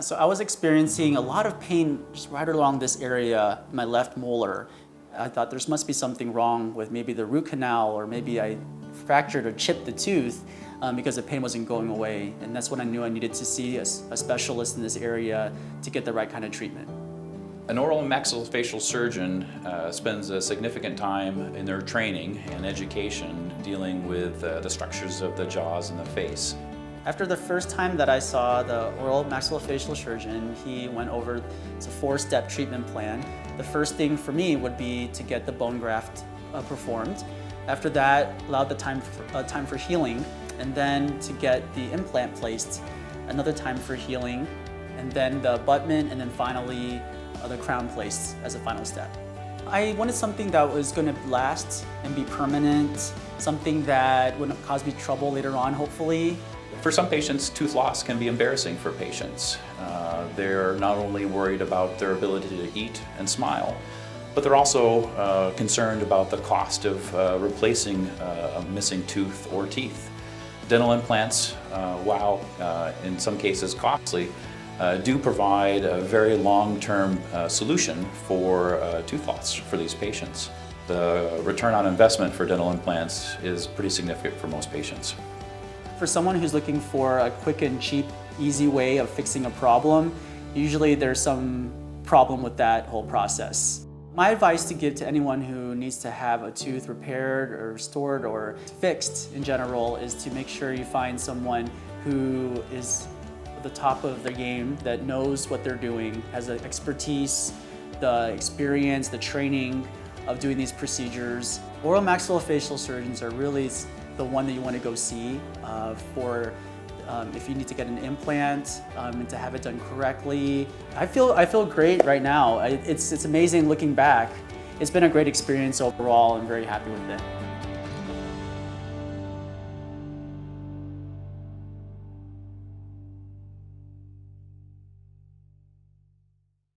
So I was experiencing a lot of pain just right along this area, my left molar. I thought there must be something wrong with maybe the root canal, or maybe I fractured or chipped the tooth because the pain wasn't going away. And that's when I knew I needed to see a specialist in this area to get the right kind of treatment. An oral and maxillofacial surgeon spends a significant time in their training and education dealing with the structures of the jaws and the face. After the first time that I saw the oral maxillofacial surgeon, he went over it's a 4-step treatment plan. The first thing for me would be to get the bone graft performed. After that, allowed the time for healing, and then to get the implant placed, another time for healing, and then the abutment, and then finally the crown placed as a final step. I wanted something that was going to last and be permanent, something that wouldn't cause me trouble later on, hopefully. For some patients, tooth loss can be embarrassing for patients. They're not only worried about their ability to eat and smile, but they're also concerned about the cost of replacing a missing tooth or teeth. Dental implants, while in some cases costly, do provide a very long-term solution for tooth loss for these patients. The return on investment for dental implants is pretty significant for most patients. For someone who's looking for a quick and cheap, easy way of fixing a problem, usually there's some problem with that whole process. My advice to give to anyone who needs to have a tooth repaired or restored or fixed in general is to make sure you find someone who is at the top of their game, that knows what they're doing, has the expertise, the experience, the training of doing these procedures. Oral maxillofacial surgeons are really the one that you want to go see if you need to get an implant and to have it done correctly. I feel great right now. It's amazing looking back. It's been a great experience overall. I'm very happy with it.